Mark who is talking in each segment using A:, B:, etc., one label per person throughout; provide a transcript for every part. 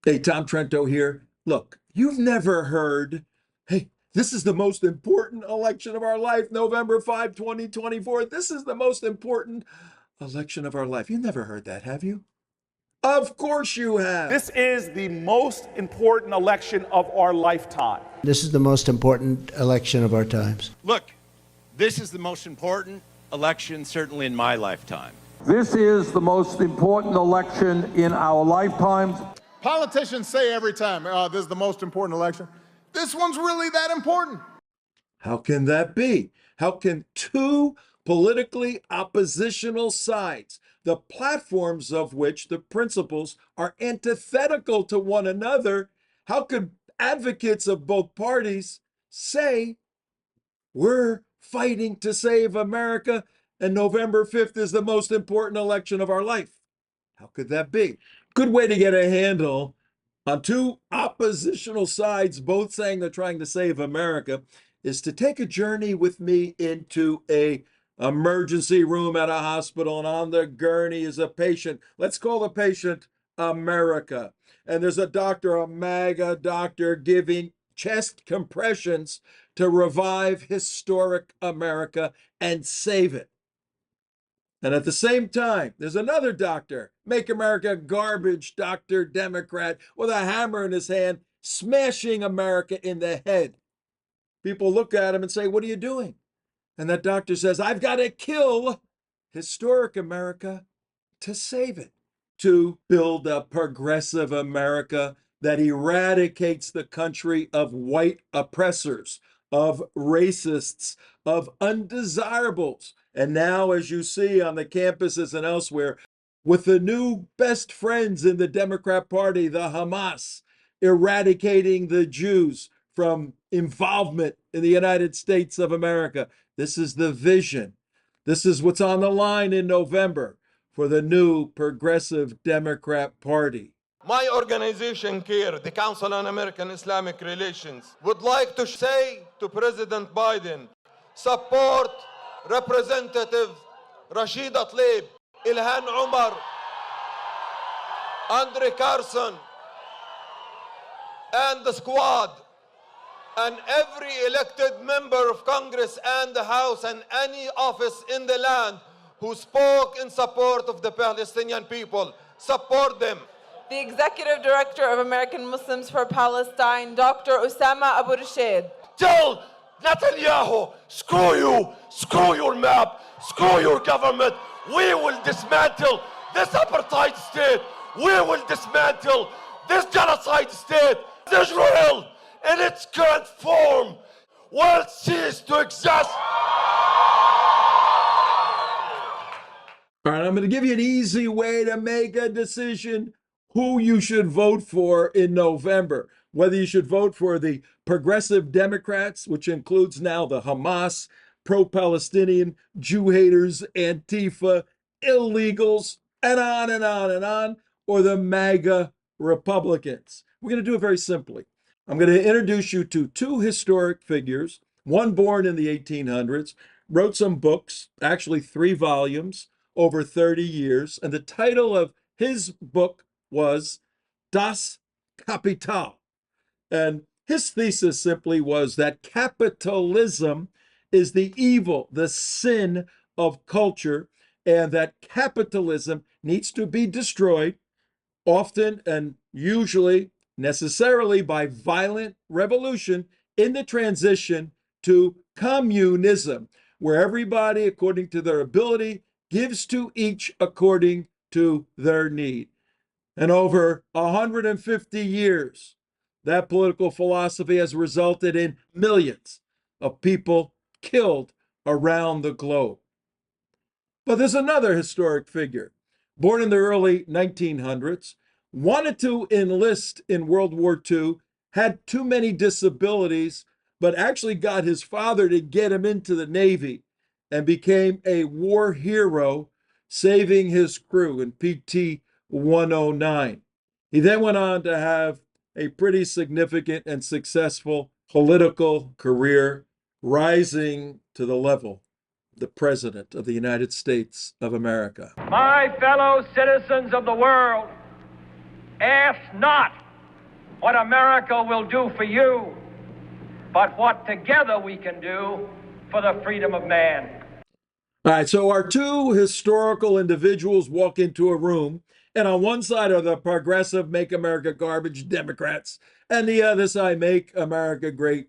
A: Hey, Tom Trento here. Look, you've never heard, hey, this is the most important election of our life, November 5, 2024. This is the most important election of our life. You never heard that, have you? Of course you have.
B: This is the most important election of our lifetime.
C: This is the most important election of our times.
D: Look, this is the most important election, certainly in my lifetime.
E: This is the most important election in our lifetimes.
F: Politicians say every time, this is the most important election. This one's really that important.
A: How can that be? How can two politically oppositional sides, the platforms of which the principles are antithetical to one another, how could advocates of both parties say we're fighting to save America and November 5th is the most important election of our life? How could that be? Good way to get a handle on two oppositional sides, both saying they're trying to save America, is to take a journey with me into a emergency room at a hospital, and on the gurney is a patient. Let's call the patient America. And there's a doctor, a MAGA doctor, giving chest compressions to revive historic America and save it. And at the same time, there's another doctor, Make America Garbage Doctor, Democrat, with a hammer in his hand, smashing America in the head. People look at him and say, "What are you doing?" And that doctor says, "I've got to kill historic America to save it, to build a progressive America that eradicates the country of white oppressors, of racists, of undesirables." And now, as you see on the campuses and elsewhere, with the new best friends in the Democrat Party, the Hamas, eradicating the Jews from involvement in the United States of America. This is the vision. This is what's on the line in November for the new Progressive Democrat Party.
G: My organization, CARE, the Council on American Islamic Relations, would like to say to President Biden, support Representative Rashida Tlaib, Ilhan Omar, Andre Carson, and the squad, and every elected member of Congress and the House and any office in the land who spoke in support of the Palestinian people. Support them.
H: The Executive Director of American Muslims for Palestine, Dr. Osama Abu Rashid.
I: Tell Netanyahu, screw you, screw your map, screw your government. We will dismantle this apartheid state. We will dismantle this genocide state. Israel, in its current form, will cease to exist.
A: All right, I'm going to give you an easy way to make a decision who you should vote for in November. Whether you should vote for the progressive Democrats, which includes now the Hamas, pro-Palestinian, Jew haters, Antifa, illegals, and on and on and on, or the MAGA Republicans. We're going to do it very simply. I'm going to introduce you to two historic figures, one born in the 1800s, wrote some books, actually 3 volumes, over 30 years, and the title of his book was Das Kapital. And his thesis simply was that capitalism is the evil, the sin of culture, and that capitalism needs to be destroyed, often and usually necessarily by violent revolution in the transition to communism, where everybody, according to their ability, gives to each according to their need. And over 150 years, that political philosophy has resulted in millions of people killed around the globe. But there's another historic figure, born in the early 1900s, wanted to enlist in World War II, had too many disabilities, but actually got his father to get him into the Navy and became a war hero, saving his crew in PT 109. He then went on to have a pretty significant and successful political career, rising to the level of the President of the United States of America.
J: My fellow citizens of the world, ask not what America will do for you, but what together we can do for the freedom of man.
A: All right, so our two historical individuals walk into a room, and on one side are the progressive Make America Garbage Democrats, and the other side Make America Great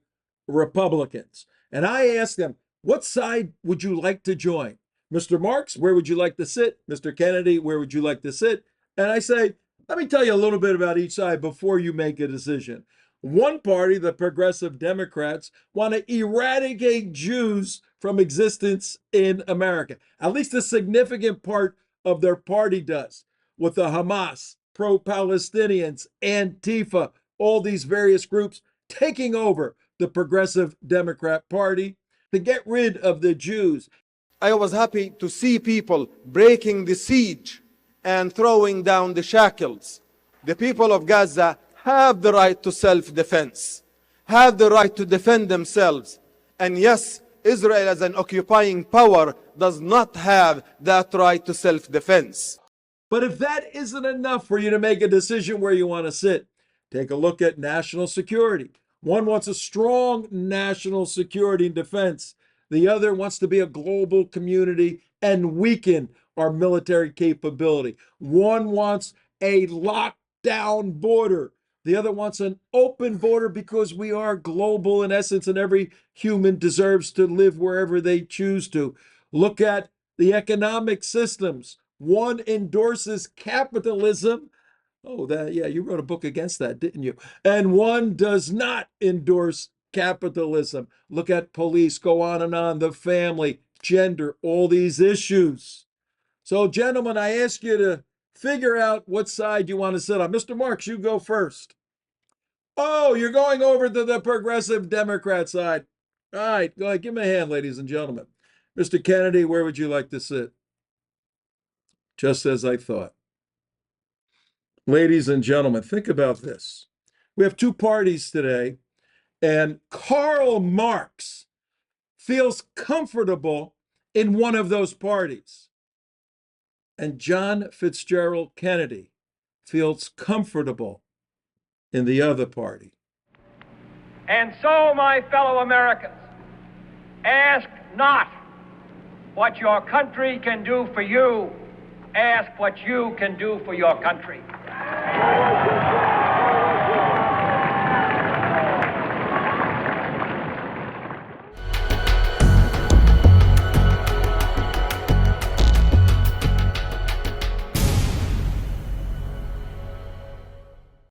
A: Republicans. And I asked them, what side would you like to join? Mr. Marx, where would you like to sit? Mr. Kennedy, where would you like to sit? And I say, let me tell you a little bit about each side before you make a decision. One party, the Progressive Democrats, want to eradicate Jews from existence in America. At least a significant part of their party does, with the Hamas, pro-Palestinians, Antifa, all these various groups taking over the Progressive Democrat Party to get rid of the Jews.
G: I was happy to see people breaking the siege and throwing down the shackles. The people of Gaza have the right to self-defense, have the right to defend themselves. And yes, Israel as an occupying power does not have that right to self-defense.
A: But if that isn't enough for you to make a decision where you want to sit, take a look at national security. One wants a strong national security and defense. The other wants to be a global community and weaken our military capability. One wants a lockdown border. The other wants an open border because we are global in essence, and every human deserves to live wherever they choose to. Look at the economic systems. One endorses capitalism. Oh, yeah, you wrote a book against that, didn't you? And one does not endorse capitalism. Look at police, go on, the family, gender, all these issues. So, gentlemen, I ask you to figure out what side you want to sit on. Mr. Marx, you go first. Oh, you're going over to the Progressive Democrat side. All right, go ahead, give me a hand, ladies and gentlemen. Mr. Kennedy, where would you like to sit? Just as I thought. Ladies and gentlemen, think about this. We have two parties today, and Karl Marx feels comfortable in one of those parties. And John Fitzgerald Kennedy feels comfortable in the other party.
J: And so, my fellow Americans, ask not what your country can do for you, ask what you can do for your country.